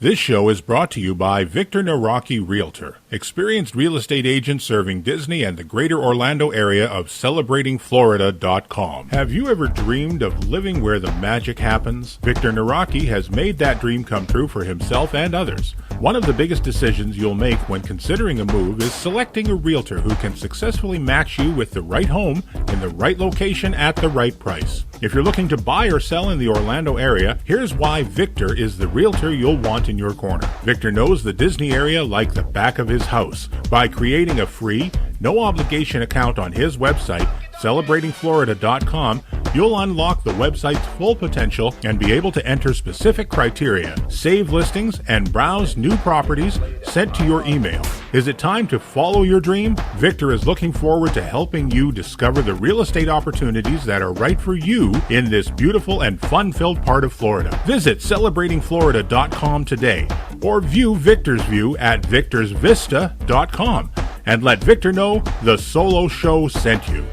This show is brought to you by Victor Nawrocki Realtor, experienced real estate agent serving Disney and the greater Orlando area of celebratingflorida.com. Have you ever dreamed of living where the magic happens? Victor Nawrocki has made that dream come true for himself and others. One of the biggest decisions you'll make when considering a move is selecting a realtor who can successfully match you with the right home in the right location at the right price. If you're looking to buy or sell in the Orlando area, here's why Victor is the realtor you'll want in your corner. Victor knows the Disney area like the back of his house. By creating a free, no-obligation account on his website, celebratingflorida.com, you'll unlock the website's full potential and be able to enter specific criteria, save listings, and browse new properties sent to your email. Is it time to follow your dream? Victor is looking forward to helping you discover the real estate opportunities that are right for you in this beautiful and fun-filled part of Florida. Visit celebratingflorida.com today or view Victor's view at victorsvista.com and let Victor know the Solo Show sent you.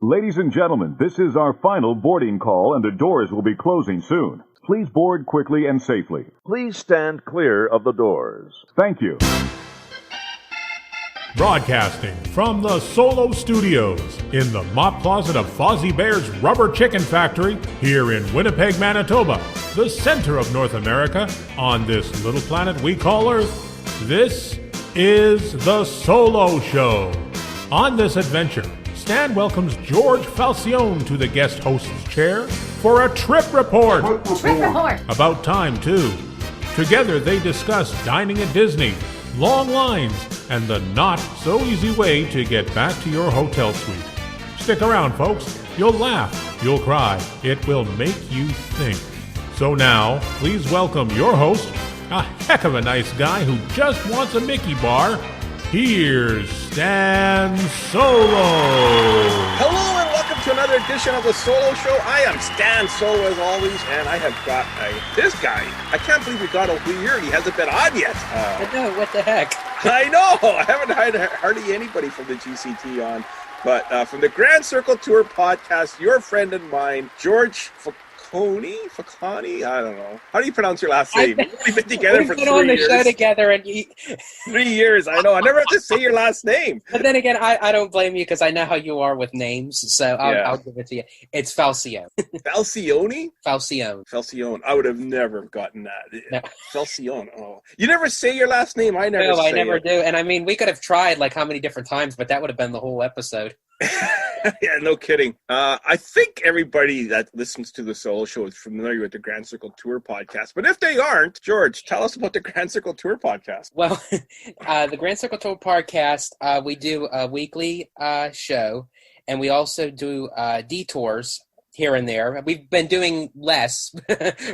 Ladies and gentlemen, this is our final boarding call and the doors will be closing soon. Please board quickly and safely. Please stand clear of the doors. Thank you. Broadcasting from the Solo Studios in the mop closet of Fozzie Bear's Rubber Chicken Factory here in Winnipeg, Manitoba, the center of North America, on this little planet we call Earth. This is the Solo Show. On this adventure, Stan welcomes George Falcione to the guest host's chair for a trip report. Trip report. About time, too. Together they discuss dining at Disney, long lines, and the not-so-easy way to get back to your hotel suite. Stick around, folks. You'll laugh, you'll cry. It will make you think. So now, please welcome your host, a heck of a nice guy who just wants a Mickey bar. Here's Stan Solo. Hello and welcome to another edition of the Solo Show. I am Stan Solo as always, and I have got this guy. I can't believe we got over here and he hasn't been on yet. I know, what the heck? I know. I haven't had hardly anybody from the GCT on, but from the Grand Circle Tour podcast, your friend and mine, George Falcione? I don't know. How do you pronounce your last name? We've been together for 3 years. We've been on the show together and 3 years. I know. I never have to say your last name. But then again, I don't blame you because I know how you are with names, so I'll give it to you. It's Falcione. Falcione? Falcione. I would have never gotten that. No. Falcione. Oh, you never say your last name. I never. No, say I never it. do. And I mean, we could have tried like how many different times, but that would have been the whole episode. Yeah, no kidding. I think everybody that listens to the Solo Show is familiar with the Grand Circle Tour podcast. But if they aren't, George, tell us about the Grand Circle Tour podcast. Well, the Grand Circle Tour podcast, we do a weekly show, and we also do detours here and there. We've been doing less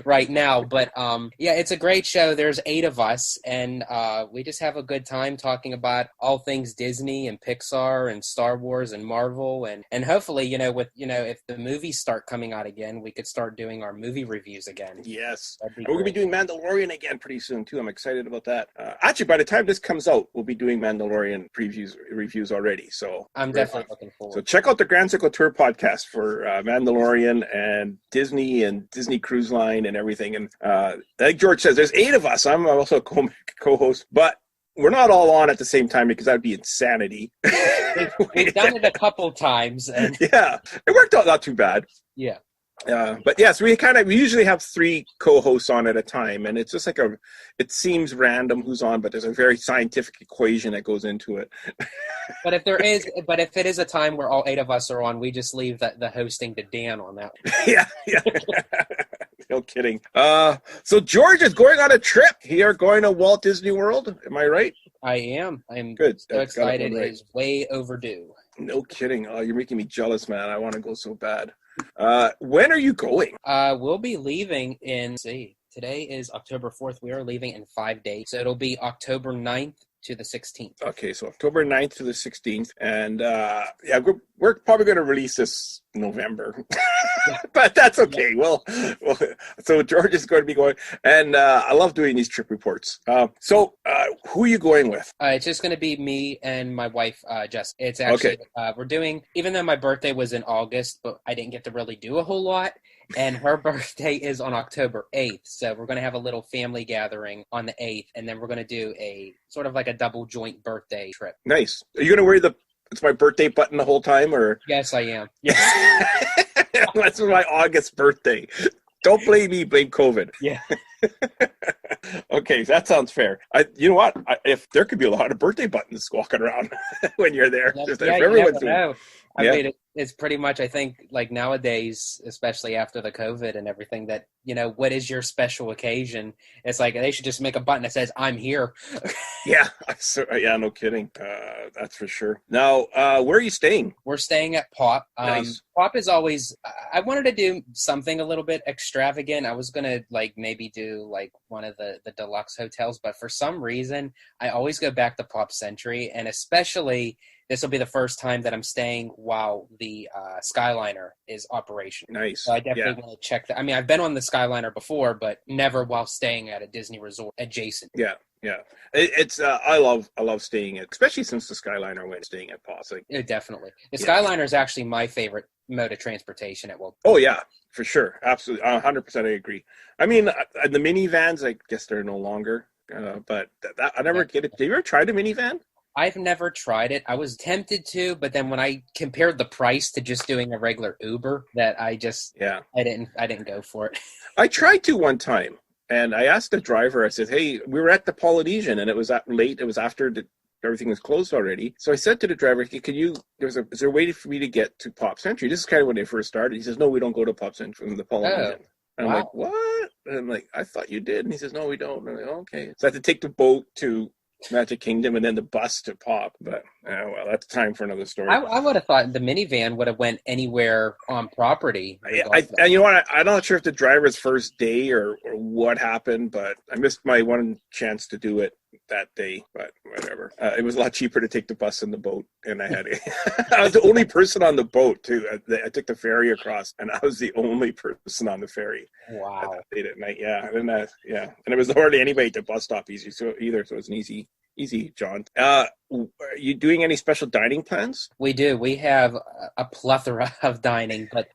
right now, but yeah, it's a great show. There's 8 of us, and we just have a good time talking about all things Disney and Pixar and Star Wars and Marvel, and hopefully, if the movies start coming out again, we could start doing our movie reviews again. Yes. We're going to be doing Mandalorian again pretty soon, too. I'm excited about that. Actually, by the time this comes out, we'll be doing Mandalorian reviews already, so I'm definitely looking forward. So check out the Grand Circle Tour podcast for Mandalorian and Disney Cruise Line and everything. And like George says, there's 8 of us. I'm also a co-host, but we're not all on at the same time because that'd be insanity. We've done it a couple times. And... Yeah, it worked out not too bad. Yeah. But yes, we usually have 3 co-hosts on at a time, and it's just like it seems random who's on, but there's a very scientific equation that goes into it. But if it is a time where all 8 of us are on, we just leave the hosting to Dan on that one. Yeah. No kidding. So George is going on a trip. You're going to Walt Disney World. Am I right? I am. I'm good. So excited. Right. It is way overdue. No kidding. Oh, you're making me jealous, man. I want to go so bad. When are you going? We'll be leaving today is October 4th. We are leaving in 5 days. So it'll be October 9th to the 16th. Okay, so October 9th to the 16th. And we're probably going to release this November. But that's okay. Well, so George is going to be going. And I love doing these trip reports. So who are you going with? It's just going to be me and my wife, Jess. It's actually, we're doing, even though my birthday was in August, but I didn't get to really do a whole lot. And her birthday is on October 8th. So we're going to have a little family gathering on the 8th. And then we're going to do a sort of like a double joint birthday trip. Nice. Are you going to wear the "It's my birthday" button the whole time, or? Yes, I am. Yes. That's my August birthday. Don't blame me, blame COVID. Yeah. Okay, that sounds fair. You know what? If there could be a lot of birthday buttons walking around when you're there. Yeah, Just you if never everyone's doing know. I Yeah. mean, it's pretty much, I think, like nowadays, especially after the COVID and everything, that, you know, what is your special occasion? It's like they should just make a button that says, "I'm here." Yeah, yeah, no kidding. That's for sure. Now, where are you staying? We're staying at Pop. Nice. Pop is always, I wanted to do something a little bit extravagant. I was going to like maybe do like one of the deluxe hotels, but for some reason, I always go back to Pop Century, and especially this will be the first time that I'm staying while the Skyliner is operational. Nice. So I definitely want to check that. I mean, I've been on the Skyliner before, but never while staying at a Disney resort adjacent. Yeah. It's I love staying at, especially since the Skyliner went, staying at Paws. Like, Definitely. The Skyliner is actually my favorite mode of transportation at Walt. oh yeah, for sure, absolutely, 100%. I agree. I mean, the minivans, I guess they're no longer. But that I never get it. Have you ever tried a minivan? I've never tried it. I was tempted to, but then when I compared the price to just doing a regular Uber, that I didn't go for it. I tried to one time, and I asked the driver. I said, "Hey, we were at the Polynesian, and it was late. It was after everything was closed already." So I said to the driver, "Is there a way for me to get to Pop Century?" This is kind of when they first started. He says, "No, we don't go to Pop Century from the Polynesian." Oh, and I'm like, "What?" And I'm like, "I thought you did." And he says, "No, we don't." And I'm like, "Okay." So I had to take the boat to Magic Kingdom and then the bus to Pop. But well, that's time for another story. I would have thought the minivan would have went anywhere on property. And you know what? I'm not sure if the driver's first day or what happened, but I missed my one chance to do it that day. But whatever. It was a lot cheaper to take the bus and the boat, and I had I was the only person on the boat too. I took the ferry across, and I was the only person on the ferry. Wow. Late at night, yeah, and and it was hardly anybody at the bus stop either, so it was an easy jaunt. Are you doing any special dining plans? We do. We have a plethora of dining, but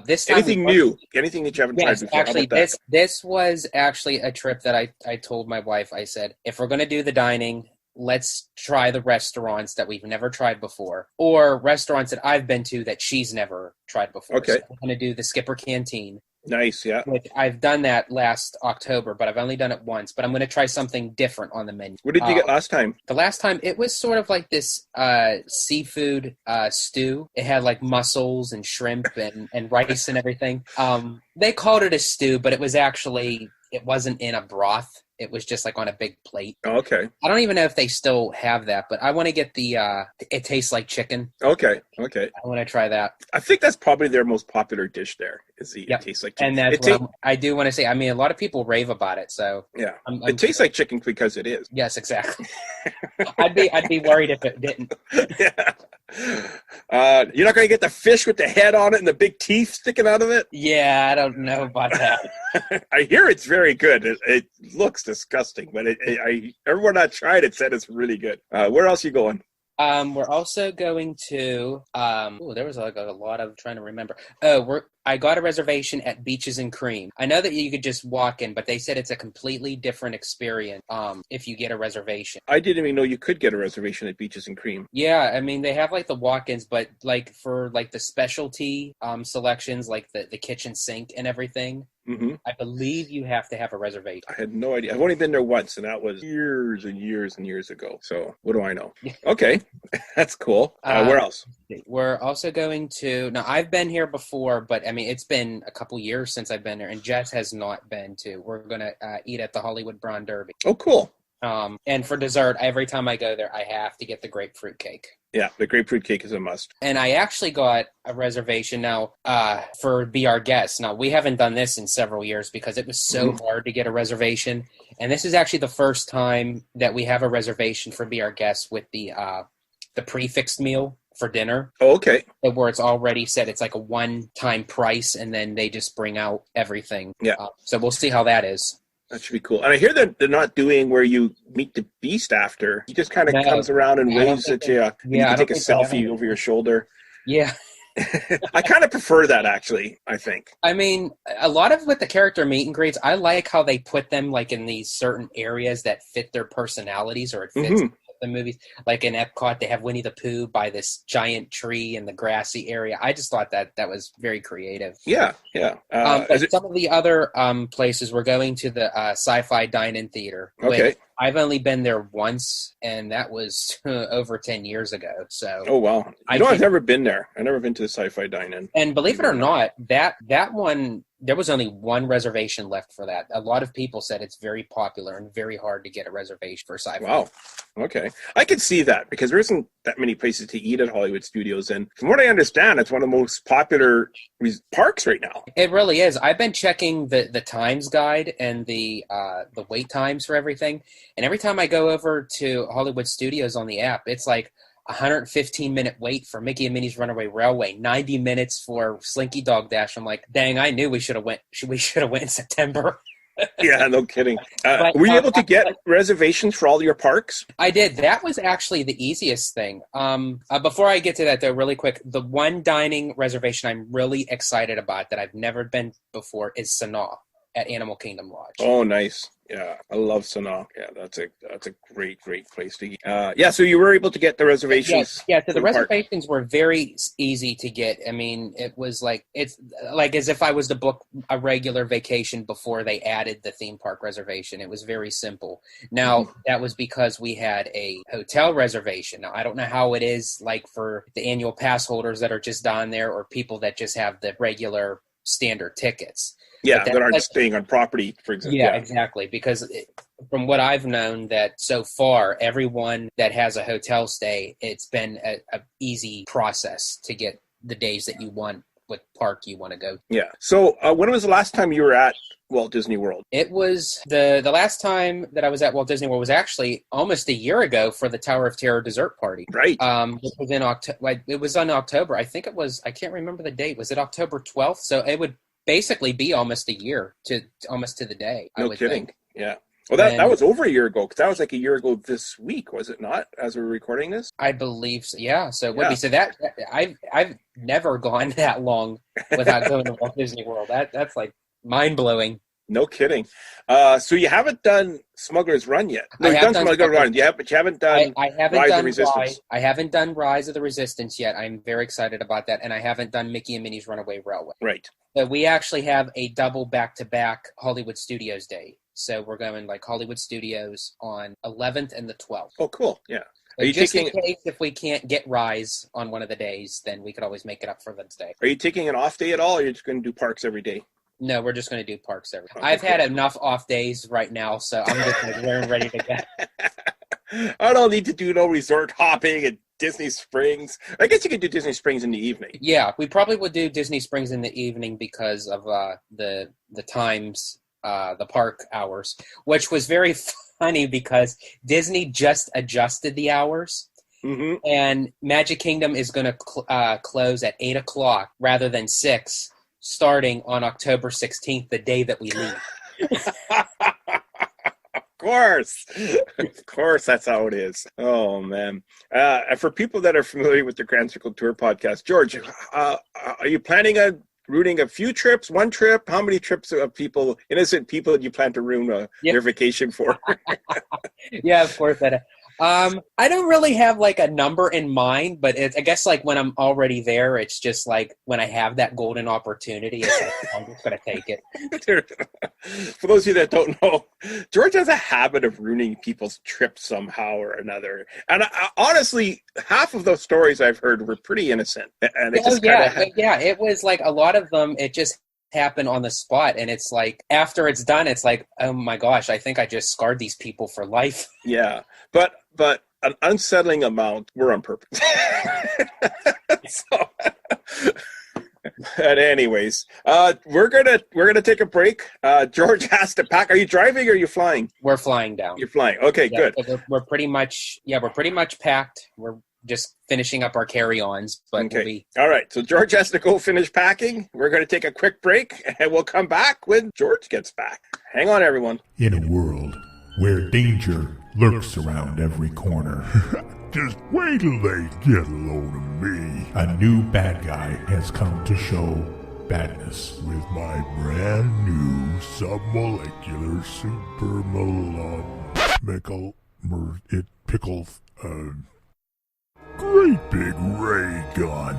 this time anything new? Anything that you haven't tried before? Actually, this was actually a trip that I told my wife. I said, if we're going to do the dining, let's try the restaurants that we've never tried before, or restaurants that I've been to that she's never tried before. Okay. So I'm going to do the Skipper Canteen. Nice, yeah. I've done that last October, but I've only done it once. But I'm going to try something different on the menu. What did you get last time? The last time, it was sort of like this seafood stew. It had like mussels and shrimp and rice and everything. They called it a stew, but it wasn't in a broth. It was just like on a big plate. Oh, okay. I don't even know if they still have that, but I want to get the it tastes like chicken. Okay. I want to try that. I think that's probably their most popular dish there. It tastes like chicken. And that's I do want to say. I mean, a lot of people rave about it. So yeah, it tastes like chicken because it is. Yes, exactly. I'd be worried if it didn't. Yeah. You're not going to get the fish with the head on it and the big teeth sticking out of it? Yeah, I don't know about that. I hear it's very good. It looks disgusting, but everyone that tried it said it's really good. Where else are you going? We're also going to there was like a lot of trying to remember. I got a reservation at Beaches and Cream. I know that you could just walk in, but they said it's a completely different experience if you get a reservation. I didn't even know you could get a reservation at Beaches and Cream. Yeah, I mean, they have like the walk-ins, but like for like the specialty selections, like the kitchen sink and everything, I believe you have to have a reservation. I had no idea. I've only been there once, and that was years and years and years ago. So what do I know? Okay, that's cool. Where else? We're also going to, now I've been here before, but I mean, it's been a couple years since I've been there, and Jess has not been to. We're going to eat at the Hollywood Brown Derby. Oh, cool. And for dessert, every time I go there, I have to get the grapefruit cake. Yeah, the grapefruit cake is a must. And I actually got a reservation now for Be Our Guest. Now, we haven't done this in several years because it was so hard to get a reservation. And this is actually the first time that we have a reservation for Be Our Guest with the prefixed meal for dinner. Oh, okay. Where it's already said it's like a one-time price, and then they just bring out everything. Yeah. So we'll see how that is. That should be cool. And I hear that they're not doing where you meet the beast after. He just kind of comes around and waves at you. You can take a selfie over your shoulder. Yeah. I kind of prefer that, actually, I think. I mean, a lot of with the character meet and greets, I like how they put them like in these certain areas that fit their personalities, or it fits the movies. Like in Epcot, they have Winnie the Pooh by this giant tree in the grassy area. I just thought that was very creative. Yeah. But some of the other places, we're going to the Sci-Fi Dine-In Theater. Okay. I've only been there once, and that was over 10 years ago. So, oh wow! I've never been there. I've never been to the Sci-Fi Dine-In. And believe it or not, that one, there was only one reservation left for that. A lot of people said it's very popular and very hard to get a reservation for Sci-Fi. Wow. Okay, I could see that because there isn't that many places to eat at Hollywood Studios, and from what I understand, it's one of the most popular parks right now. It really is. I've been checking the times guide and the wait times for everything, and every time I go over to Hollywood Studios on the app, it's like 115-minute wait for Mickey and Minnie's Runaway Railway, 90 minutes for Slinky Dog Dash. I'm like, dang, I knew we should have went in September. Yeah, no kidding. Were you able to get reservations for all your parks? I did. That was actually the easiest thing. Before I get to that, though, really quick, the one dining reservation I'm really excited about that I've never been before is Sanaa at Animal Kingdom Lodge. Oh, nice. Yeah, I love Sanaa. Yeah, that's a great place to eat. So you were able to get the reservations. Yeah, so the reservations were very easy to get. I mean, it's like as if I was to book a regular vacation before they added the theme park reservation. It was very simple. Now, that was because we had a hotel reservation. Now, I don't know how it is like for the annual pass holders that are just down there or people that just have the regular standard tickets. Yeah, that aren't staying on property, for example. Yeah, exactly. Because from what I've known, that so far, everyone that has a hotel stay, it's been a easy process to get the days that you want, what park you want to go to. Yeah. So when was the last time you were at Walt Disney World? It was the last time that I was at Walt Disney World was actually almost a year ago for the Tower of Terror dessert party. Right. It was in October. It was in October. I think it was. I can't remember the date. Was it October 12th? So it would basically be almost a year almost to the day. No kidding. Think. Yeah. Well, that was over a year ago, because that was like a year ago this week, was it not? As we're recording this, I believe so. Yeah. So it would be. So that I've never gone that long without going to Walt Disney World. That's like mind blowing. No kidding. So you haven't done Smuggler's Run yet? No, you've done Smuggler's Run. But you haven't done Rise of the Resistance. I haven't done Rise of the Resistance yet. I'm very excited about that. And I haven't done Mickey and Minnie's Runaway Railway. Right. So we actually have a double back-to-back Hollywood Studios day. So we're going like Hollywood Studios on 11th and the 12th. Oh, cool. Yeah. So in case if we can't get Rise on one of the days, then we could always make it up for the day. Are you taking an off day at all, or are you just going to do parks every day? No, we're just going to do parks every day. I've had enough off days right now, so I'm just like, ready to go. I don't need to do no resort hopping at Disney Springs. I guess you could do Disney Springs in the evening. Yeah, we probably would do Disney Springs in the evening because of the times, the park hours, which was very funny because Disney just adjusted the hours. Mm-hmm. And Magic Kingdom is going to close at 8 o'clock rather than 6. Starting on October 16th, the day that we leave. Of course, that's how it is. Oh, man. For people that are familiar with the Grand Circle Tour podcast, George, are you planning on ruining a few trips, one trip? How many trips of people, innocent people, do you plan to ruin your vacation for? Yeah, of course. I don't really have like a number in mind, but I guess like when I'm already there, it's just like when I have that golden opportunity, it's like, I'm just going to take it. For those of you that don't know, George has a habit of ruining people's trips somehow or another. And honestly, half of those stories I've heard were pretty innocent. And it it was like a lot of them, it just happen on the spot, and it's like after it's done, it's like, oh my gosh, I think I just scarred these people for life. Yeah, but an unsettling amount were on purpose. But anyways, we're gonna take a break. George has to pack. Are you driving or are you flying? We're flying down. You're flying. Okay, good. So we're pretty much packed. We're just finishing up our carry-ons, but okay. All right, so George has to go finish packing. We're going to take a quick break, and we'll come back when George gets back. Hang on, everyone. In a world where danger lurks around every corner, Just wait till they get a load of me. A new bad guy has come to show badness with my brand new submolecular great big ray gun.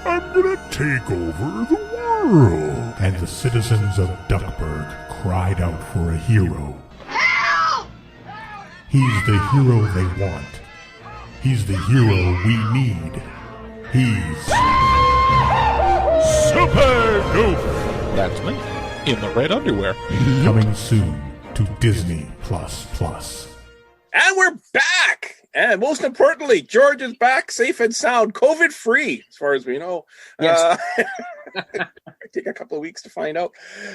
I'm gonna take over the world. And the citizens of Duckburg cried out for a hero. Help! He's the hero they want. He's the hero we need. He's Super Goof. That's me, in the red underwear. Coming soon to Disney Plus. And we're back! And most importantly, George is back, safe and sound, COVID-free, as far as we know. Yes. Take a couple of weeks to find out.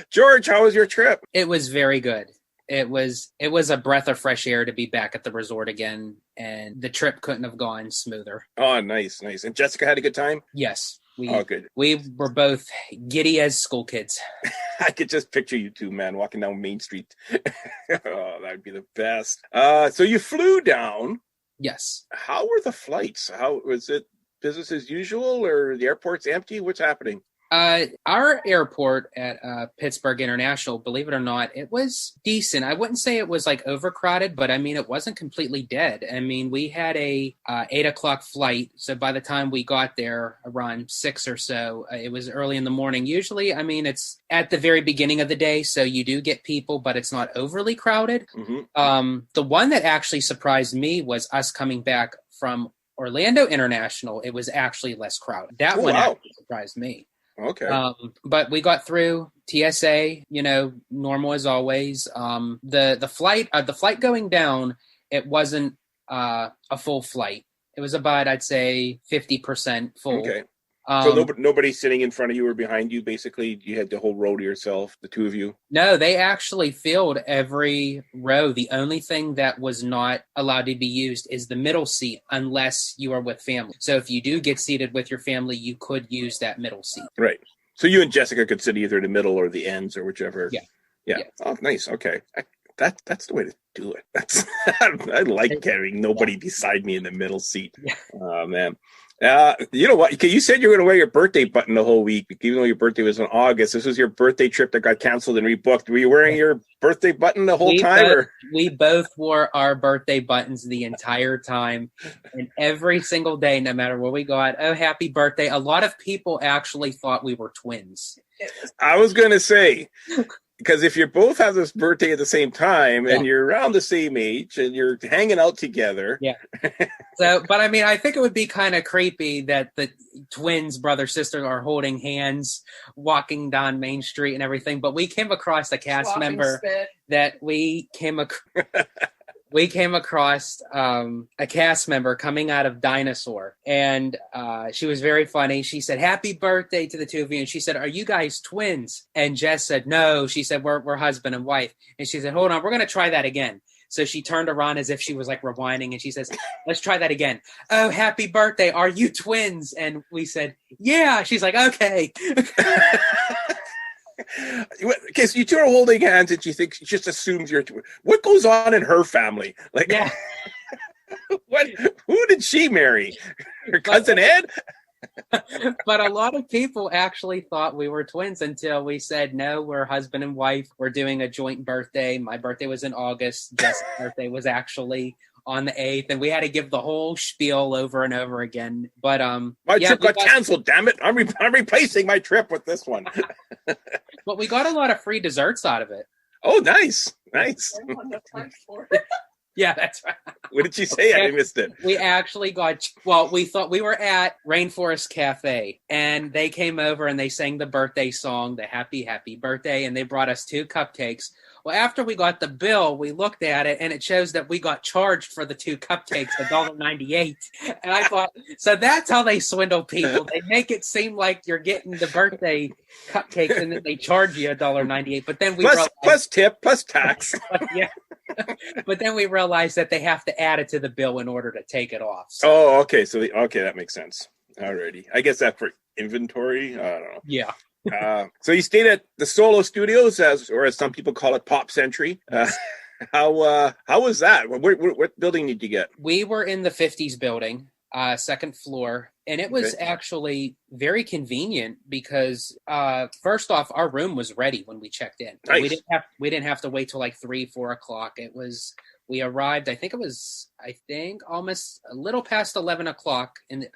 George, how was your trip? It was very good. It was a breath of fresh air to be back at the resort again, and the trip couldn't have gone smoother. Oh, nice. And Jessica had a good time? Yes. Good. We were both giddy as school kids. I could just picture you two, man, walking down Main Street. Oh, that would be the best. So you flew down. Yes. How were the flights? How was it? Business as usual, or the airport's empty? What's happening? Our airport at Pittsburgh International, believe it or not, it was decent. I wouldn't say it was like overcrowded, but I mean, it wasn't completely dead. I mean, we had a 8:00 flight. So by the time we got there around 6 or so, it was early in the morning. Usually, I mean, it's at the very beginning of the day. So you do get people, but it's not overly crowded. Mm-hmm. The one that actually surprised me was us coming back from Orlando International. It was actually less crowded. That one actually surprised me. Okay. But we got through TSA, normal as always. The flight going down, it wasn't a full flight. It was about, I'd say, 50% full. Okay. So nobody sitting in front of you or behind you, basically? You had the whole row to yourself, the two of you? No, they actually filled every row. The only thing that was not allowed to be used is the middle seat unless you are with family. So if you do get seated with your family, you could use that middle seat. Right. So you and Jessica could sit either in the middle or the ends or whichever. Yeah. Oh, nice. Okay. That's the way to do it. I like having nobody beside me in the middle seat. Yeah. Oh, man. You know what? You said you were going to wear your birthday button the whole week, even though your birthday was in August. This was your birthday trip that got canceled and rebooked. Were you wearing your birthday button the whole time? We both wore our birthday buttons the entire time, and every single day, no matter where we got. Oh, happy birthday! A lot of people actually thought we were twins. I was going to say. Because if you both have this birthday at the same time and you're around the same age and you're hanging out together. Yeah. But I mean, I think it would be kind of creepy that the twins, brother, sister are holding hands, walking down Main Street and everything. But we came across a cast member that we came across a cast member coming out of Dinosaur, and she was very funny. She said, "Happy birthday to the two of you." And she said, "Are you guys twins?" And Jess said, "No." She said, we're husband and wife. And she said, "Hold on, we're going to try that again." So she turned around as if she was like rewinding, and she says, "Let's try that again. Oh, happy birthday. Are you twins?" And we said, "Yeah." She's like, "Okay." Okay, so you two are holding hands, and she just assumes you're. What goes on in her family? Like, yeah. Who did she marry? Her cousin Ed? But a lot of people actually thought we were twins until we said, "No, we're husband and wife. We're doing a joint birthday. My birthday was in August. Jess' birthday was actually on the 8th, and we had to give the whole spiel over and over again. But my trip got canceled. Damn it! I'm replacing my trip with this one. But we got a lot of free desserts out of it. Oh, nice. Yeah, that's right. What did she say? I missed it. We actually got, we thought we were at Rainforest Cafe, and they came over and they sang the birthday song, the happy, happy birthday, and they brought us 2 cupcakes. Well, after we got the bill, we looked at it, and it shows that we got charged for the 2 cupcakes, $1.98. And I thought, so that's how they swindle people. They make it seem like you're getting the birthday cupcakes, and then they charge you $1.98. But then plus tip, plus tax. Yeah. But then we realized that they have to add it to the bill in order to take it off. So. Oh, okay. So that makes sense. Alrighty. I guess that's for inventory. I don't know. Yeah. So you stayed at the Solo Studios, or as some people call it, Pop Century. How was that? What building did you get? We were in the 50s building, second floor, and it was actually very convenient because first off, our room was ready when we checked in. Nice. We didn't have to wait till like 3-4 o'clock. We arrived. I think almost a little past 11 o'clock in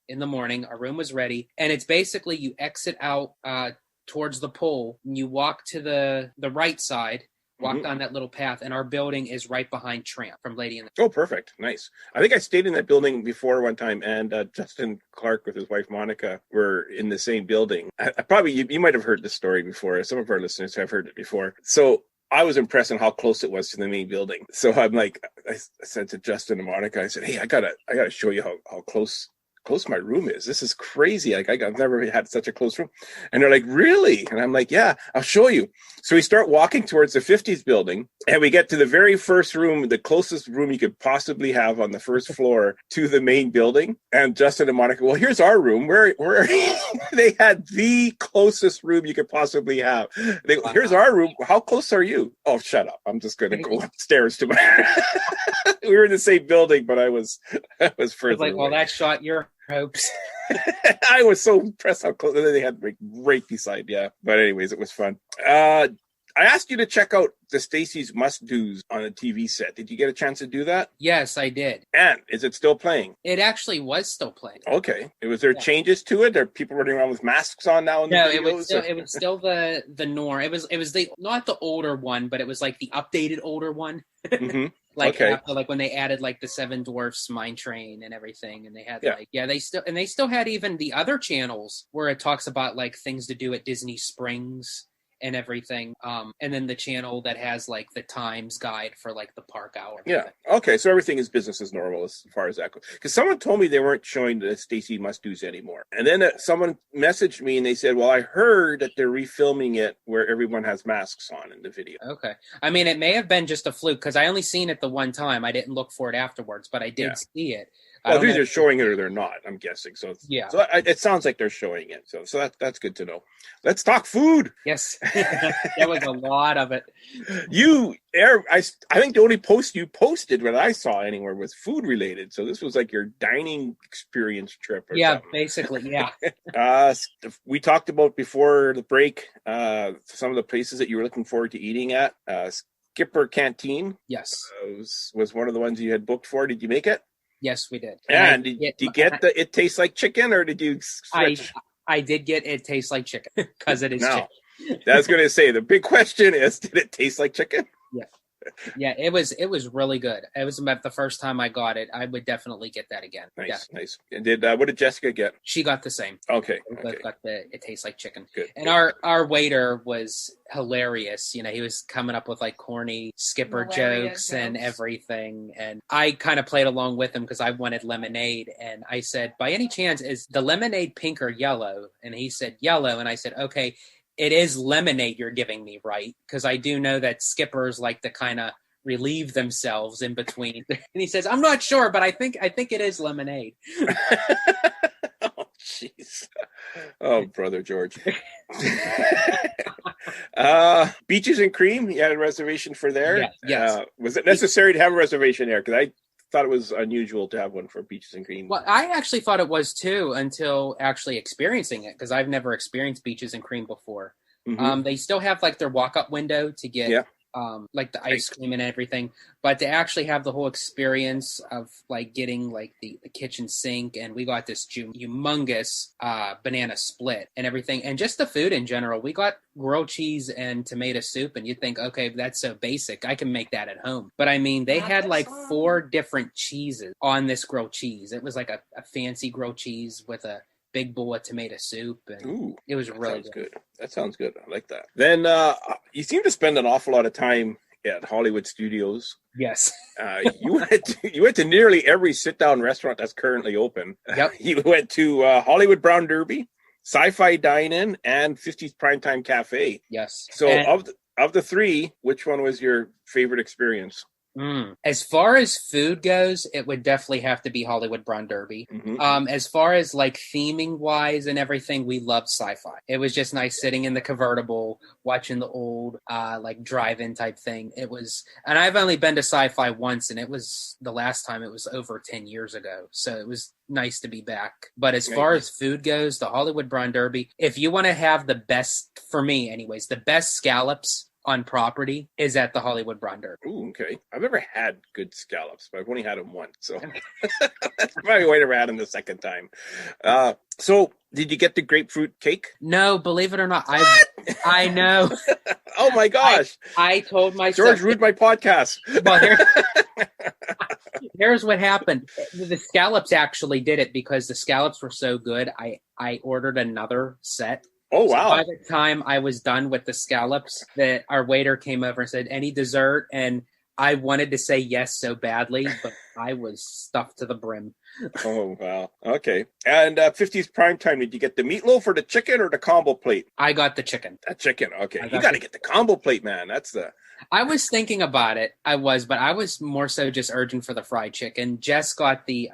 the morning. Our room was ready, and it's basically you exit out towards the pool, and you walk to the right side. Walk down that little path, and our building is right behind Tramp from Lady in the... Oh, perfect. Nice. I think I stayed in that building before one time, and Justin Clark with his wife Monica were in the same building. You might have heard this story before. Some of our listeners have heard it before. So I was impressed on how close it was to the main building. So I'm like, I said to Justin and Monica, I said, hey, I gotta show you how close my room is. This is crazy. Like I've never had such a close room. And they're like, really? And I'm like, yeah, I'll show you. So we start walking towards the 50s building, and we get to the very first room, the closest room you could possibly have on the first floor to the main building. And Justin and Monica, well, here's our room. Where are you? They had the closest room you could possibly have. Here's our room. How close are you? Oh, shut up. I'm just going to go upstairs to my... We were in the same building, but I was further away. Well, that shot your hopes. I was so impressed how close they had right beside. Yeah, but anyways, it was fun. I asked you to check out the Stacy's Must Do's on a TV set. Did you get a chance to do that? Yes, I did. And is it still playing? It actually was still playing. Okay. Was there changes to it? Are people running around with masks on now in the videos? No, it was still the norm. It was the not the older one, but it was like the updated older one. Mm-hmm. After, when they added like the Seven Dwarfs Mine Train and everything, and they had they still had even the other channels where it talks about like things to do at Disney Springs and everything, and then the channel that has like the times guide for like the park hour. Yeah. Okay. So everything is business as normal as far as that goes. Because someone told me they weren't showing the Stacy Must Do's anymore, and then someone messaged me and they said, "Well, I heard that they're refilming it where everyone has masks on in the video." Okay. I mean, it may have been just a fluke because I only seen it the one time. I didn't look for it afterwards, but I did see it. Well, either showing it or they're not, I'm guessing. So it sounds like they're showing it. So that's good to know. Let's talk food. Yes, there was a lot of it. I think the only post you posted what I saw anywhere was food related. So this was like your dining experience trip. Or something. Basically, yeah. We talked about before the break some of the places that you were looking forward to eating at. Skipper Canteen. Yes, was one of the ones you had booked for. Did you make it? Yes, we did. And did you get the It Tastes Like Chicken, or did you switch? I did get It Tastes Like Chicken because it is chicken. I was going to say, the big question is, did it taste like chicken? Yeah. Yeah, it was really good. It was about the first time I got it. I would definitely get that again. Nice. And what did Jessica get? She got the same. Okay. Got It Tastes Like Chicken. Good. And our waiter was hilarious. You know, he was coming up with like corny Skipper jokes and everything. And I kind of played along with him because I wanted lemonade. And I said, by any chance, is the lemonade pink or yellow? And he said, yellow. And I said, okay. It is lemonade you're giving me, right? Because I do know that skippers like to kind of relieve themselves in between. And he says, I'm not sure, but I think it is lemonade. Oh, jeez. Oh, brother George. Beaches and Cream, you had a reservation for there? Yes. Was it necessary to have a reservation there? Because I thought it was unusual to have one for Beaches and Cream. Well, I actually thought it was too until actually experiencing it, because I've never experienced Beaches and Cream before. Mm-hmm. They still have like their walk-up window to get like the ice cream and everything, but to actually have the whole experience of like getting like the kitchen sink, and we got this humongous banana split and everything, and just the food in general. We got grilled cheese and tomato soup, and you think, okay, that's so basic, I can make that at home. But I mean, they had like 4 different cheeses on this grilled cheese. It was like a fancy grilled cheese with a big bowl of tomato soup, and it was really good. That sounds good. I like that. Then you seem to spend an awful lot of time at Hollywood Studios. Yes. You went to nearly every sit-down restaurant that's currently open. Yep. You went to Hollywood Brown Derby, Sci-Fi Dine-In, and 50s Primetime Cafe. Yes. So of the 3, which one was your favorite experience? As far as food goes, it would definitely have to be Hollywood Brown Derby. As far as like theming wise and everything, we loved sci-fi. It was just nice sitting in the convertible, watching the old like drive-in type thing. It was, and I've only been to sci-fi once, and it was the last time it was over 10 years ago. So it was nice to be back. But as far as food goes, the Hollywood Brown Derby, if you want to have the best, for me anyways, the best scallops on property is at the Hollywood Brown Derby. Ooh, okay. I've never had good scallops, but I've only had them once, so that's probably why I never had them the second time. So, did you get the grapefruit cake? No, believe it or not, I know. Oh my gosh! I told myself, George ruined my podcast. Well, here's what happened. The scallops actually did it because the scallops were so good. I ordered another set. Oh, wow. So by the time I was done with the scallops, that our waiter came over and said, any dessert? And I wanted to say yes so badly, but I was stuffed to the brim. Oh, wow. Okay. And 50s primetime, did you get the meatloaf or the chicken or the combo plate? I got the chicken. That chicken, okay. You got to get the combo plate, man. That's the... I was thinking about it. But I was more so just urging for the fried chicken. Jess got the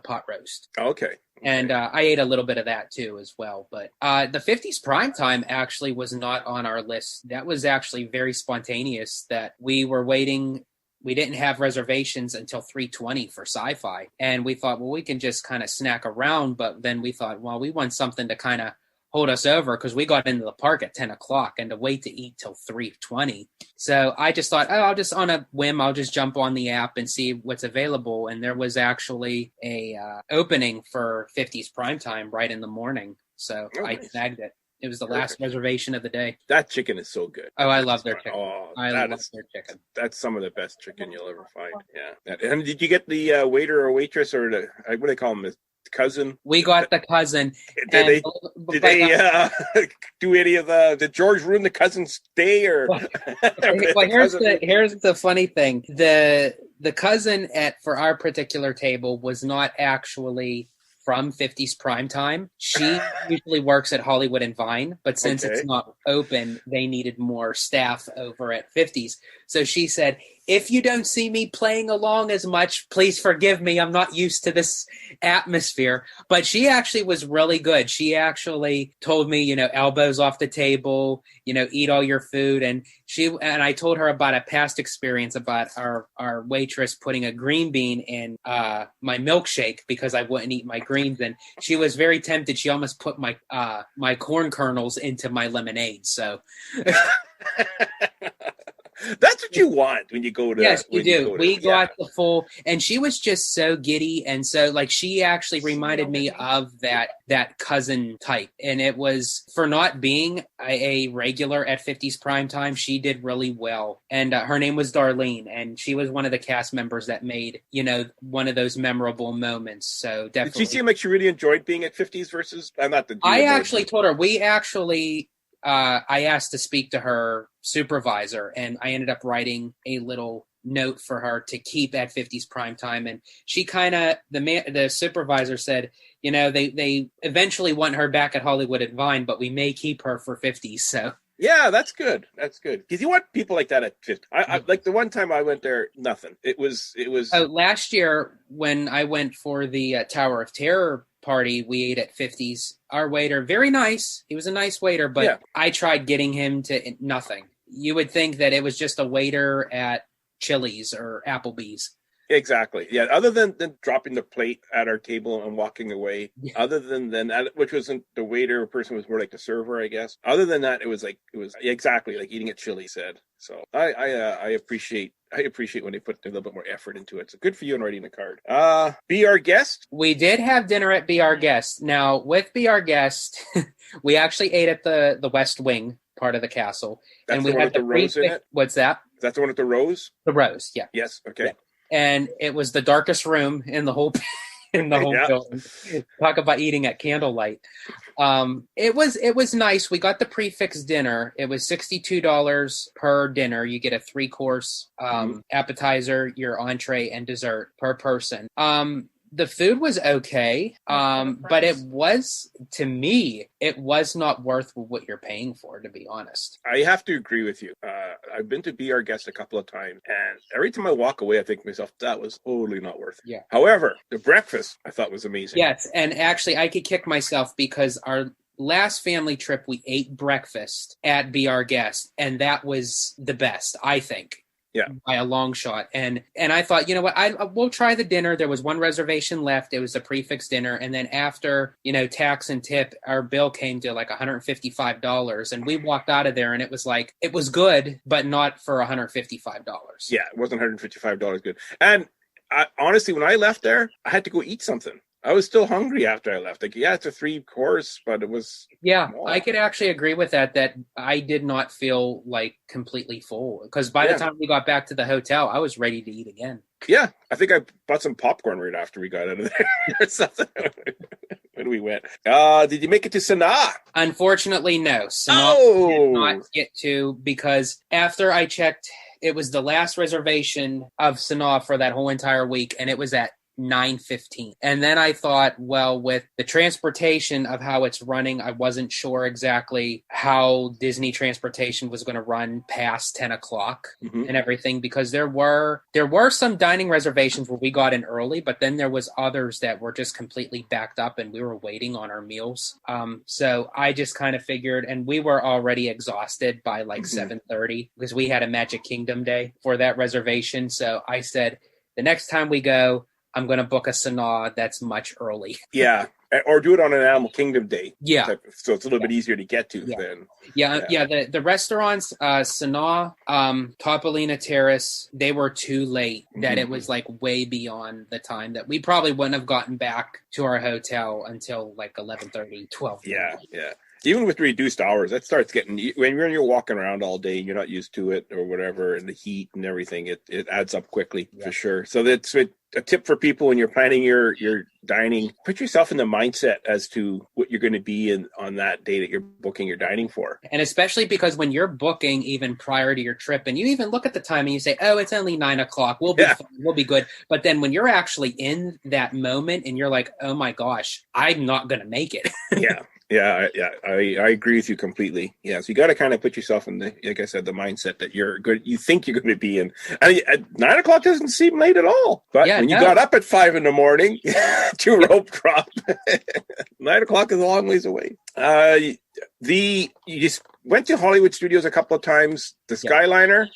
pot roast. Okay. And I ate a little bit of that too as well. But the 50s primetime actually was not on our list. That was actually very spontaneous that we were waiting. We didn't have reservations until 3:20 for sci-fi. And we thought, well, we can just kind of snack around. But then we thought, well, we want something to kind of hold us over because we got into the park at 10 o'clock and to wait to eat till 3:20. So I just thought, I'll just on a whim, I'll just jump on the app and see what's available. And there was actually a opening for 50s primetime right in the morning. So I snagged it. It was the last reservation of the day. That chicken is so good. Oh, I love their chicken. Oh, I love their chicken. That's some of the best chicken you'll ever find. Yeah. And did you get the waiter or waitress or the, what do they call them? Cousin? We got the cousin. Did they do any of did George ruin the cousin's day or? Well, here's the funny thing. The cousin for our particular table was not actually from 50s primetime. She usually works at Hollywood and Vine, but since it's not open, they needed more staff over at 50s. So she said, if you don't see me playing along as much, please forgive me. I'm not used to this atmosphere. But she actually was really good. She actually told me, elbows off the table, eat all your food. And I told her about a past experience about our waitress putting a green bean in my milkshake because I wouldn't eat my greens. And she was very tempted. She almost put my corn kernels into my lemonade. So... That's what you want when you go to. Yes, you do. We got the full, and she was just so giddy, and so like she actually reminded me of that cousin type, and it was for not being a regular at 50s primetime. She did really well, and her name was Darlene, and she was one of the cast members that made one of those memorable moments. So definitely, did she seem like she really enjoyed being at 50s versus? I actually told her we actually. I asked to speak to her supervisor, and I ended up writing a little note for her to keep at 50s primetime. And she the supervisor said, they eventually want her back at Hollywood at Vine, but we may keep her for 50s. So. Yeah, that's good. That's good. Because you want people like that at 50. I like the one time I went there, nothing. It was. Last year when I went for the Tower of Terror party, we ate at 50s. Our waiter, very nice. He was a nice waiter, but I tried getting him to nothing. You would think that it was just a waiter at Chili's or Applebee's. Exactly. Yeah. Other than dropping the plate at our table and walking away, other than that, which wasn't the waiter person, was more like the server, I guess. Other than that, it was exactly like eating at Chili said. So I appreciate when they put a little bit more effort into it. So good for you in writing the card. Be Our Guest. We did have dinner at Be Our Guest. Now with Be Our Guest, we actually ate at the West Wing part of the castle. That's and the we one had with the rose in it? What's that? That's the one with the rose? The rose, yeah. Yes, okay. Yeah. And it was the darkest room in the whole building. Talk about eating at candlelight. It was nice. We got the prefix dinner. It was $62 per dinner. You get a 3-course appetizer, your entree, and dessert per person. The food was okay, but it was, to me, it was not worth what you're paying for, to be honest. I have to agree with you. I've been to Be Our Guest a couple of times, and every time I walk away, I think to myself, that was totally not worth it. Yeah. However, the breakfast I thought was amazing. Yes, and actually, I could kick myself because our last family trip, we ate breakfast at Be Our Guest, and that was the best, I think. Yeah, by a long shot. And I thought, you know what, we'll try the dinner. There was one reservation left. It was a prefix dinner. And then after, tax and tip, our bill came to like $155. And we walked out of there and it was like, it was good, but not for $155. Yeah, it wasn't $155 good. And honestly, when I left there, I had to go eat something. I was still hungry after I left. Like, yeah, it's a 3-course, but it was... Yeah, small. I could actually agree with that I did not feel like completely full. Because by the time we got back to the hotel, I was ready to eat again. Yeah, I think I bought some popcorn right after we got out of there or something when we went. Did you make it to Sanaa? Unfortunately, no. Sanaa did not get to, because after I checked, it was the last reservation of Sanaa for that whole entire week, and it was at 9:15. And then I thought, well, with the transportation of how it's running, I wasn't sure exactly how Disney transportation was going to run past 10 o'clock and everything, because there were some dining reservations where we got in early, but then there was others that were just completely backed up and we were waiting on our meals. So I just kind of figured, and we were already exhausted by like 7:30 because we had a Magic Kingdom day for that reservation. So I said, the next time we go, I'm going to book a Sanaa that's much early. Yeah. Or do it on an Animal Kingdom day. Yeah. So it's a little bit easier to get to then. Yeah. The restaurants, Sanaa, Topolina Terrace, they were too late that it was like way beyond the time that we probably wouldn't have gotten back to our hotel until like 11:30, 12:30. Yeah. Even with reduced hours, that starts getting, when you're walking around all day and you're not used to it or whatever, and the heat and everything, it adds up quickly for sure. So that's a tip for people when you're planning your dining. Put yourself in the mindset as to what you're going to be in on that day that you're booking your dining for. And especially because when you're booking even prior to your trip, and you even look at the time and you say, oh, it's only 9 o'clock. We'll be fine. We'll be good. But then when you're actually in that moment and you're like, oh my gosh, I'm not going to make it. Yeah, I agree with you completely. Yeah, so you got to kind of put yourself in the, like I said, the mindset that you're good. You think you're going to be in. I mean, at 9 o'clock doesn't seem late at all. But when you got up at 5 a.m, to rope drop, 9 o'clock is a long ways away. You just went to Hollywood Studios a couple of times. The Skyliner,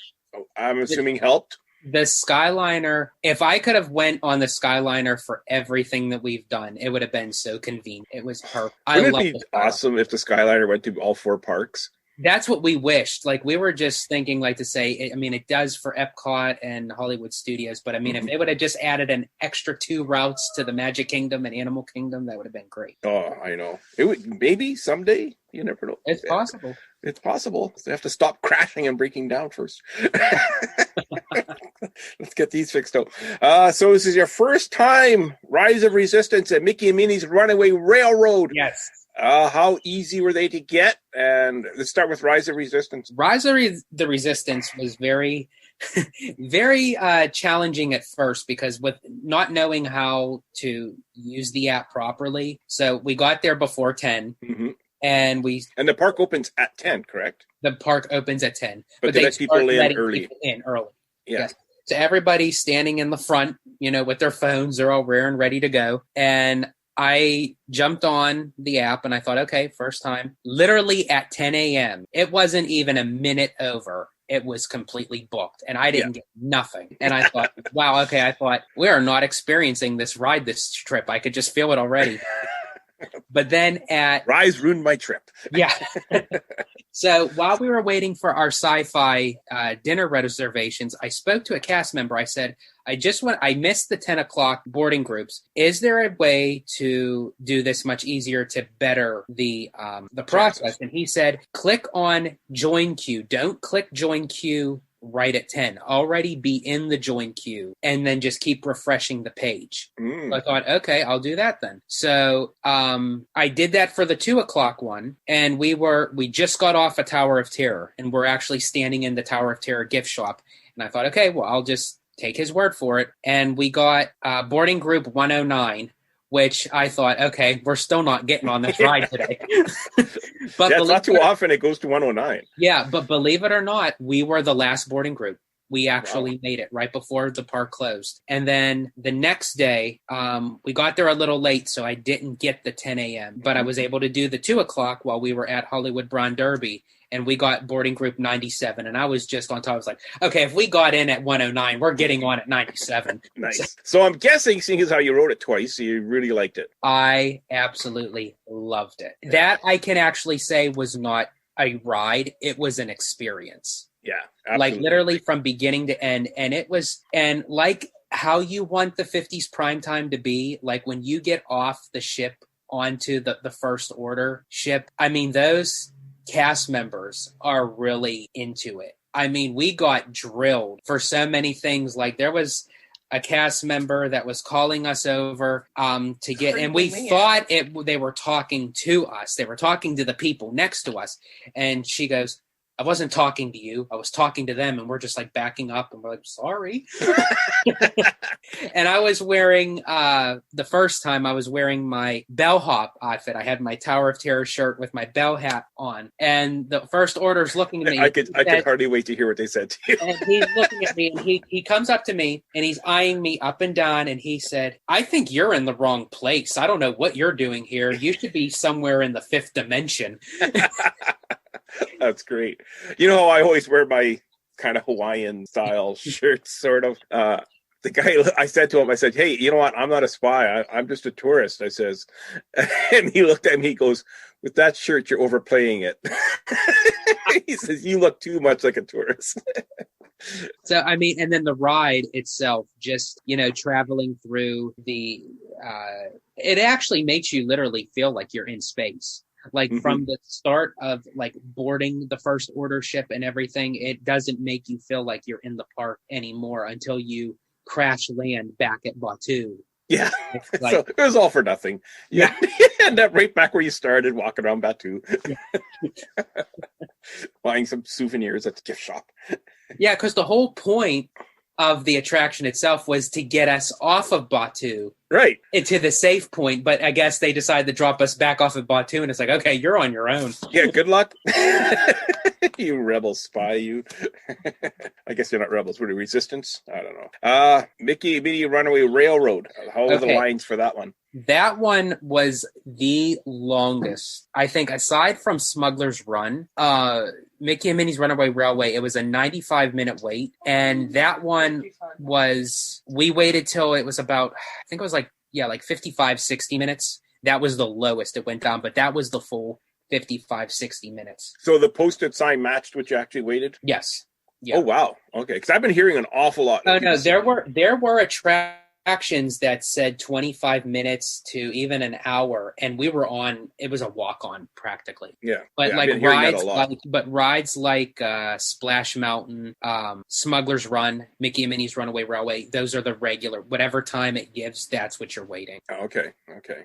I'm assuming, helped. The Skyliner, if I could have went on the Skyliner for everything that we've done, it would have been so convenient. It was perfect. Wouldn't it be awesome if the Skyliner went to all 4 parks? That's what we wished. Like, we were just thinking, like, to say, I mean, it does for Epcot and Hollywood Studios, but I mean, if they would have just added an extra 2 routes to the Magic Kingdom and Animal Kingdom, that would have been great. Oh, I know. It would, maybe someday. You never know. It's possible. It's possible. They have to stop crashing and breaking down first. Let's get these fixed out. So this is your first time Rise of Resistance at Mickey and Minnie's Runaway Railroad. Yes. How easy were they to get? And let's start with Rise of Resistance. Rise of the Resistance was very, very challenging at first because with not knowing how to use the app properly. So we got there before 10. And the park opens at 10, correct? The park opens at 10. But they let people in early. Yeah. Yes. So everybody's standing in the front, with their phones. They're all raring, ready to go. And I jumped on the app and I thought, okay, first time. Literally at 10 a.m. It wasn't even a minute over. It was completely booked and I didn't get nothing. And I thought, wow, okay. I thought we are not experiencing this ride this trip. I could just feel it already. But then Rise ruined my trip. Yeah. So while we were waiting for our sci-fi dinner reservations, I spoke to a cast member. I said, I missed the 10 o'clock boarding groups. Is there a way to do this much easier to better the process? And he said, click on join queue. Don't click join queue right at 10. Already be in the join queue and then just keep refreshing the page. So I thought, okay, I'll do that then. So I did that for the 2 o'clock one, and we just got off a Tower of Terror and we're actually standing in the Tower of Terror gift shop. And I thought, okay, well, I'll just take his word for it. And we got boarding group 109, which I thought, okay, we're still not getting on this ride today. But it's not too often it goes to 109. Yeah, but believe it or not, we were the last boarding group. We actually made it right before the park closed. And then the next day, we got there a little late, so I didn't get the 10 a.m. But I was able to do the 2 o'clock while we were at Hollywood Brown Derby. And we got boarding group 97. And I was just on top. I was like, okay, if we got in at 109, we're getting on at 97. Nice. So I'm guessing, seeing as how you rode it twice, you really liked it. I absolutely loved it. That I can actually say was not a ride. It was an experience. Yeah, absolutely. Like literally from beginning to end. And like how you want the 50s prime time to be, like when you get off the ship onto the First Order ship, I mean, those cast members are really into it. I mean, we got drilled for so many things. Like there was a cast member that was calling us over to get, and we thought they were talking to us. They were talking to the people next to us. And she goes, I wasn't talking to you. I was talking to them. And we're just like backing up and we're like, sorry. And I was wearing, the first time I was wearing my bellhop outfit. I had my Tower of Terror shirt with my bell hat on. And the First Order's looking at me. I could hardly wait to hear what they said to you. And he's looking at me and he comes up to me and he's eyeing me up and down. And he said, I think you're in the wrong place. I don't know what you're doing here. You should be somewhere in the 5th dimension. That's great. You know, I always wear my kind of Hawaiian style shirts, sort of. The guy, I said to him, I said, hey, you know what? I'm not a spy. I'm just a tourist, I says. And he looked at me, he goes, with that shirt, you're overplaying it. He says, you look too much like a tourist. So, I mean, and then the ride itself, just, you know, traveling through it actually makes you literally feel like you're in space. Like from the start of like boarding the First Order ship and everything, it doesn't make you feel like you're in the park anymore until you crash land back at Batu. Yeah. Like, so it was all for nothing. Yeah. You end up right back where you started, walking around Batu. Buying some souvenirs at the gift shop. Yeah, because the whole point of the attraction itself was to get us off of Batu. Right. Into the safe point, but I guess they decided to drop us back off of Batu, and it's like, okay, you're on your own. Yeah, good luck. You rebel spy, you. I guess you're not rebels. What are resistance? I don't know. Mickey Minnie Runaway Railroad. How are the lines for that one? That one was the longest. I think aside from Smuggler's Run, Mickey and Minnie's Runaway Railway, it was a 95-minute wait. And that one was, we waited till it was about, I think it was like 55, 60 minutes. That was the lowest it went down, but that was the full 55, 60 minutes. So the posted sign matched what you actually waited? Yes. Yeah. Oh, wow. Okay. Because I've been hearing an awful lot. Oh, no, there were attractions that said 25 minutes to even an hour, and we were on, it was a walk-on practically. Yeah. But yeah, like rides like Splash Mountain, Smuggler's Run, Mickey and Minnie's Runaway Railway, those are the regular, whatever time it gives, that's what you're waiting. Okay.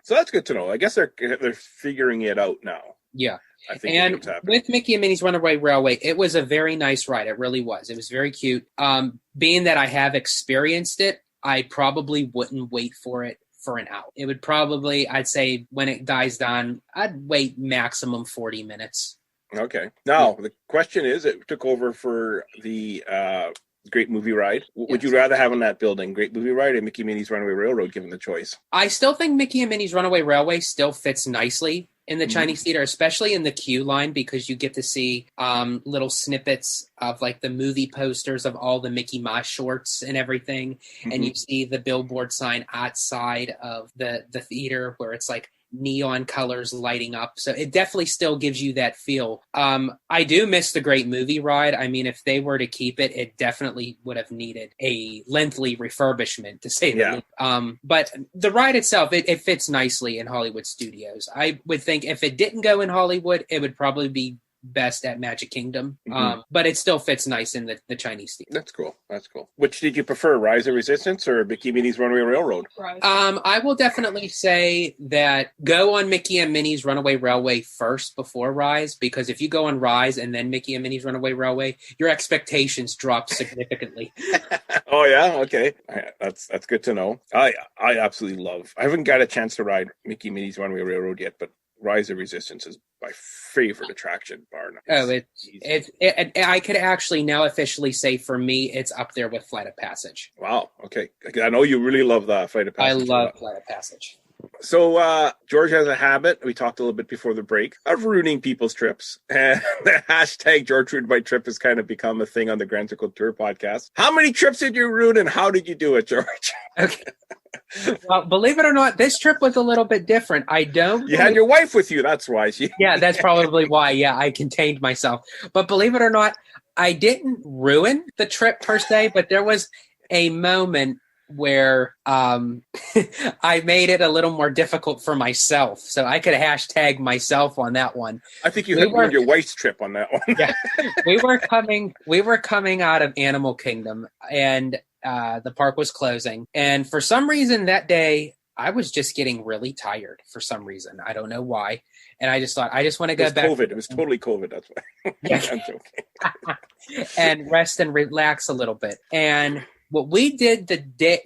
So that's good to know. I guess they're figuring it out now. Yeah. I think and with Mickey and Minnie's Runaway Railway, it was a very nice ride. It really was. It was very cute. Being that I have experienced it, I probably wouldn't wait for it for an hour. It would probably, I'd say when it dies down, I'd wait maximum 40 minutes. Okay. Now, the question is, it took over for the Great Movie Ride. Would you rather have in that building Great Movie Ride or Mickey and Minnie's Runaway Railroad, given the choice? I still think Mickey and Minnie's Runaway Railway still fits nicely in the Chinese theater, especially in the queue line, because you get to see little snippets of like the movie posters of all the Mickey Mouse shorts and everything. And you see the billboard sign outside of the theater where it's like neon colors lighting up. So it definitely still gives you that feel. I do miss the Great Movie Ride. I mean, if they were to keep it, it definitely would have needed a lengthy refurbishment, to say the least. But the ride itself, it fits nicely in Hollywood Studios. I would think if it didn't go in Hollywood, it would probably be best at Magic Kingdom. Mhm. But it still fits nice in the Chinese theme. That's cool. That's cool. Which did you prefer, Rise of Resistance or Mickey Minnie's Runaway Railroad? I will definitely say that go on Mickey and Minnie's Runaway Railway first before Rise, because if you go on Rise and then Mickey and Minnie's Runaway Railway, your expectations drop significantly. Oh yeah, okay. That's good to know. I absolutely love. I haven't got a chance to ride Mickey Minnie's Runaway Railroad yet, but Rise of Resistance is my favorite attraction, bar none. Oh, I could actually now officially say for me, it's up there with Flight of Passage. Wow. Okay, I know you really love the Flight of Passage. I love Flight of Passage. So George has a habit, we talked a little bit before the break, of ruining people's trips. And the hashtag George ruined my trip has kind of become a thing on the Grand Circle Tour podcast. How many trips did you ruin and how did you do it, George? Okay. Well, believe it or not, this trip was a little bit different. You had your wife with you, that's why. Yeah, that's probably why. Yeah, I contained myself. But believe it or not, I didn't ruin the trip per se, but there was a moment where I made it a little more difficult for myself. So I could hashtag myself on that one. I think you had ruined your wife's trip on that one. Yeah. We were coming out of Animal Kingdom, and the park was closing. And for some reason that day, I was just getting really tired for some reason. I don't know why. And I just thought, I just want to go back. COVID. It was totally COVID. That's why. Yeah. I'm joking. And rest and relax a little bit. And what we did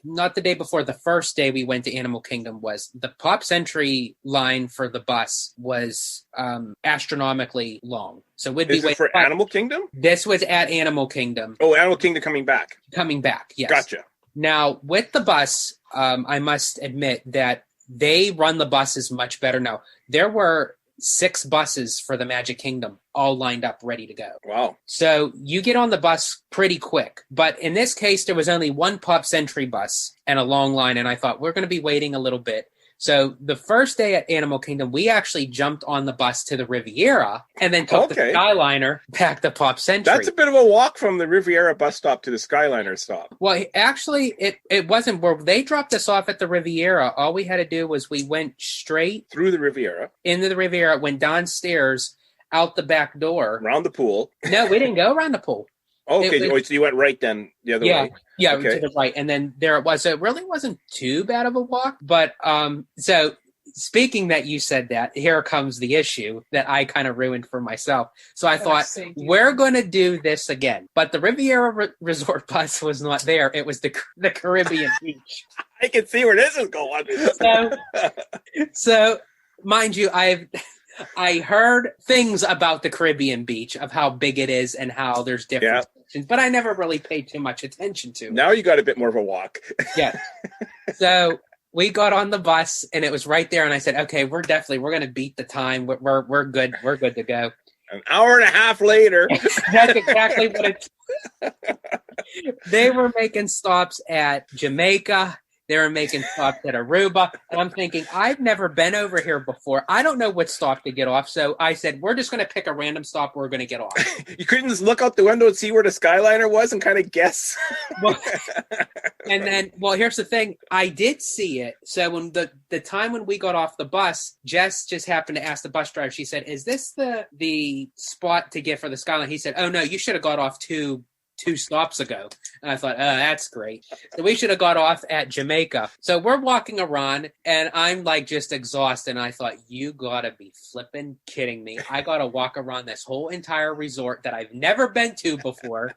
not the day before, the first day we went to Animal Kingdom, was the Pops entry line for the bus was astronomically long. So we'd be waiting for Animal Kingdom? This was at Animal Kingdom. Oh, Animal Kingdom coming back. Coming back, yes. Gotcha. Now, with the bus, I must admit that they run the buses much better now. There were 6 buses for the Magic Kingdom all lined up ready to go. Wow. So you get on the bus pretty quick. But in this case, there was only one Pops entry bus and a long line. And I thought, we're going to be waiting a little bit. So the first day at Animal Kingdom, we actually jumped on the bus to the Riviera and then took the Skyliner back to Pops entry. That's a bit of a walk from the Riviera bus stop to the Skyliner stop. Well, actually, it wasn't. Where they dropped us off at the Riviera, all we had to do was we went straight through the Riviera, into the Riviera, went downstairs, out the back door. Around the pool. No, we didn't go around the pool. Okay, so you went right then the other way. Yeah, okay. To the right. And then there it was. So it really wasn't too bad of a walk. But so speaking that you said that, here comes the issue that I kind of ruined for myself. So I thought, we're going to do this again. But the Riviera Resort bus was not there. It was the Caribbean Beach. I can see where this is going. So mind you, I heard things about the Caribbean Beach, of how big it is and how there's different sections, but I never really paid too much attention to it. Now you got a bit more of a walk. Yeah. So we got on the bus and it was right there, and I said, okay, we're going to beat the time. We're good. We're good to go. An hour and a half later. That's exactly what they were making stops at Jamaica. They were making stops at Aruba. And I'm thinking, I've never been over here before. I don't know what stop to get off. So I said, we're just going to pick a random stop we're going to get off. You couldn't just look out the window and see where the Skyliner was and kind of guess? And then, here's the thing. I did see it. So when the time when we got off the bus, Jess just happened to ask the bus driver. She said, is this the spot to get for the Skyliner? He said, oh, no, you should have got off two stops ago. And I thought, that's great. So we should have got off at Jamaica. So we're walking around and I'm like just exhausted. And I thought, you gotta be flipping kidding me. I gotta walk around this whole entire resort that I've never been to before.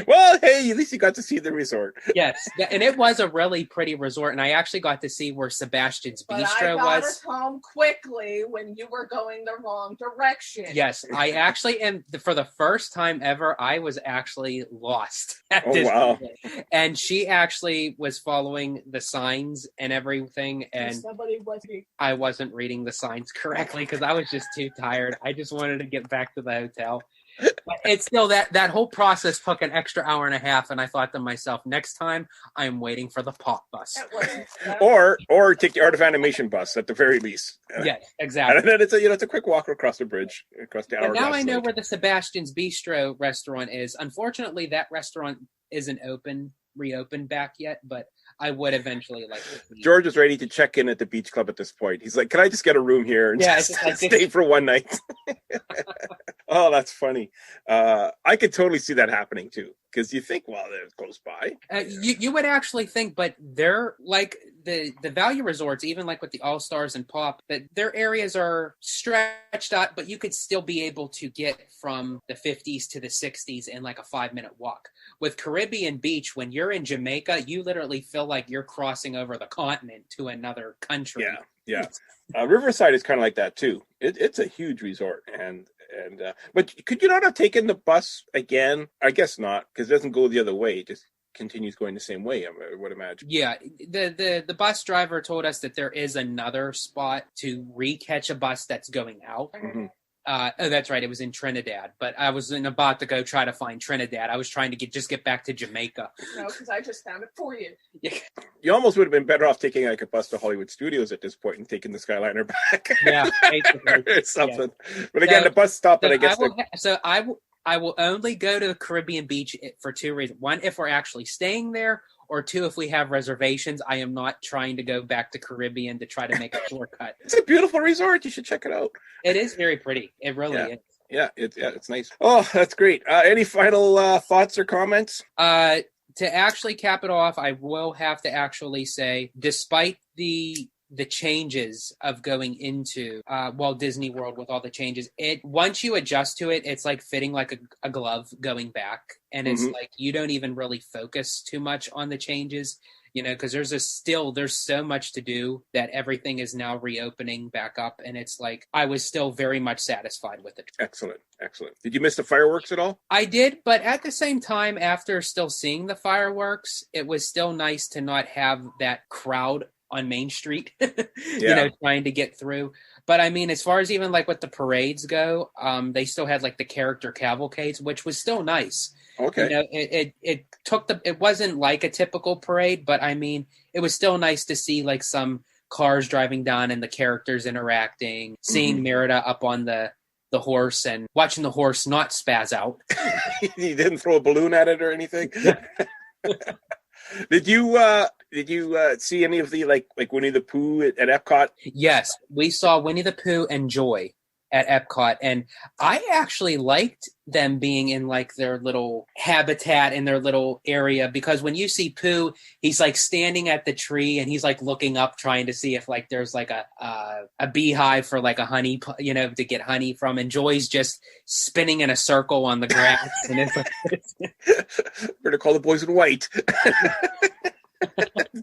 Well, hey, at least you got to see the resort. Yes. And it was a really pretty resort. And I actually got to see where Sebastian's Bistro was. I got us home quickly when you were going the wrong direction. Yes. I actually am, for the first time ever, I was actually lost at Disney. Wow. And she actually was following the signs and everything, and I wasn't reading the signs correctly because I was just too tired. I just wanted to get back to the hotel. But it's still that whole process took an extra hour and a half, and I thought to myself, next time I'm waiting for the Pop bus. Or take the Art of Animation bus at the very least. Yeah, exactly. And then it's a quick walk across the bridge, across the hour. Now I know where the Sebastian's Bistro restaurant is. Unfortunately, that restaurant isn't reopened back yet, but I would eventually like to see. George is ready to check in at the beach club at this point. He's like, can I just get a room here and stay for one night? Oh, that's funny. I could totally see that happening too, because you think, well, they're close by. You would actually think, but they're like the value resorts, even like with the All Stars and Pop, that their areas are stretched out, but you could still be able to get from the 50s to the 60s in like a 5-minute walk. With Caribbean Beach, when you're in Jamaica, you literally feel like you're crossing over the continent to another country. Yeah. Riverside is kind of like that too. It's a huge resort, and but could you not have taken the bus again? I guess not, because it doesn't go the other way. It just continues going the same way, I would imagine. Yeah, the bus driver told us that there is another spot to re-catch a bus that's going out. Mm-hmm. Oh, that's right. It was in Trinidad, but I was about to go try to find Trinidad. I was trying to get back to Jamaica. No, because I just found it for you. You almost would have been better off taking like a bus to Hollywood Studios at this point and taking the Skyliner back. Yeah, or something. Yeah. But again, the bus stop, and I guess I will only go to the Caribbean Beach for 2 reasons. One, if we're actually staying there, or 2, if we have reservations. I am not trying to go back to Caribbean to try to make a shortcut. It's a beautiful resort. You should check it out. It is very pretty. It really is. Yeah, it's nice. Oh, that's great. Any final thoughts or comments? To actually cap it off, I will have to actually say, despite the changes of going into Walt Disney World with all the changes, once you adjust to it, it's like fitting like a glove going back, and it's like you don't even really focus too much on the changes, because there's so much to do that everything is now reopening back up, and it's like I was still very much satisfied with it. Excellent. Did you miss the fireworks at all? I did, but at the same time, after still seeing the fireworks, it was still nice to not have that crowd on Main Street, trying to get through. But I mean, as far as even like what the parades go, they still had like the character cavalcades, which was still nice. Okay. It wasn't like a typical parade, but I mean, it was still nice to see like some cars driving down and the characters interacting, seeing Merida up on the horse and watching the horse not spaz out. You didn't throw a balloon at it or anything? Did you see any of the like Winnie the Pooh at Epcot? Yes, we saw Winnie the Pooh and Joy at Epcot, and I actually liked them being in like their little habitat in their little area, because when you see Pooh, he's like standing at the tree and he's like looking up trying to see if like there's like a beehive for like a honey, to get honey from, and Joy's just spinning in a circle on the grass. And it's like, we're gonna call the boys in white.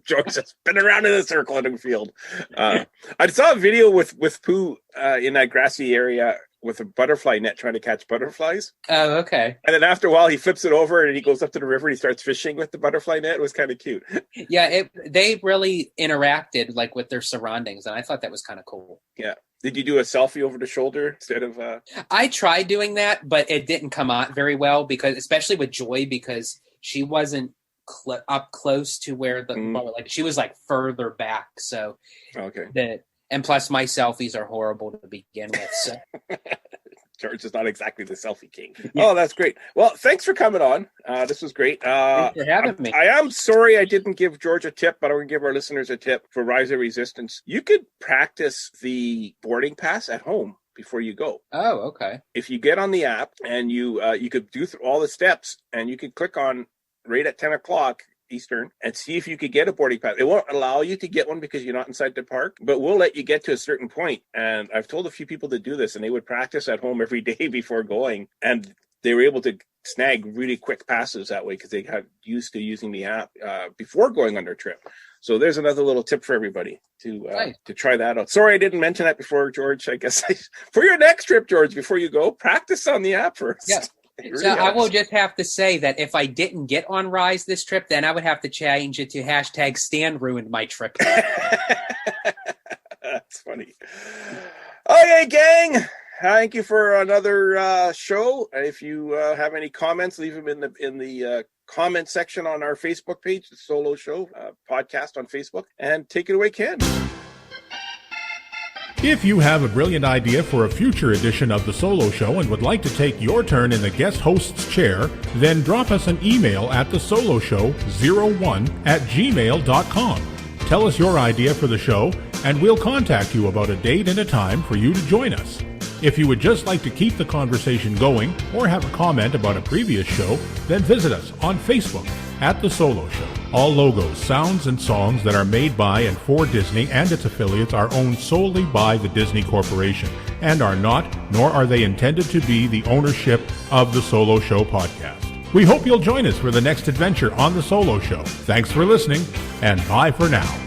Joy's just spinning around in a circle in the field. I saw a video with Pooh in that grassy area with a butterfly net trying to catch butterflies. Oh, okay. And then after a while, he flips it over and he goes up to the river and he starts fishing with the butterfly net. It was kind of cute. Yeah, they really interacted like with their surroundings, and I thought that was kind of cool. Yeah. Did you do a selfie over the shoulder instead of? I tried doing that, but it didn't come out very well, because especially with Joy, because she wasn't up close to where like she was like further back. So okay. And plus my selfies are horrible to begin with. So. George is not exactly the selfie king. Yeah. Oh, that's great. Well, thanks for coming on. This was great. Thanks for having me. I am sorry I didn't give George a tip, but I'm going to give our listeners a tip for Rise of Resistance. You could practice the boarding pass at home before you go. Oh, okay. If you get on the app and you could do all the steps, and you could click on right at 10 o'clock Eastern and see if you could get a boarding pass. It won't allow you to get one because you're not inside the park, but we'll let you get to a certain point. And I've told a few people to do this, and they would practice at home every day before going, and they were able to snag really quick passes that way because they got used to using the app before going on their trip. So there's another little tip for everybody to try that out. Sorry I didn't mention that before, George. I guess for your next trip, George, before you go, practice on the app first. Yeah. Really I will just have to say that if I didn't get on Rise this trip, then I would have to change it to hashtag Stan ruined my trip. That's funny. Okay, gang. Thank you for another show. If you have any comments, leave them in the comment section on our Facebook page, the Solo Show podcast on Facebook, and take it away, Ken. If you have a brilliant idea for a future edition of The Solo Show and would like to take your turn in the guest host's chair, then drop us an email at thesoloshow01@gmail.com. Tell us your idea for the show, and we'll contact you about a date and a time for you to join us. If you would just like to keep the conversation going or have a comment about a previous show, then visit us on Facebook at The Solo Show. All logos, sounds, and songs that are made by and for Disney and its affiliates are owned solely by the Disney Corporation and are not, nor are they intended to be, the ownership of The Solo Show podcast. We hope you'll join us for the next adventure on The Solo Show. Thanks for listening, and bye for now.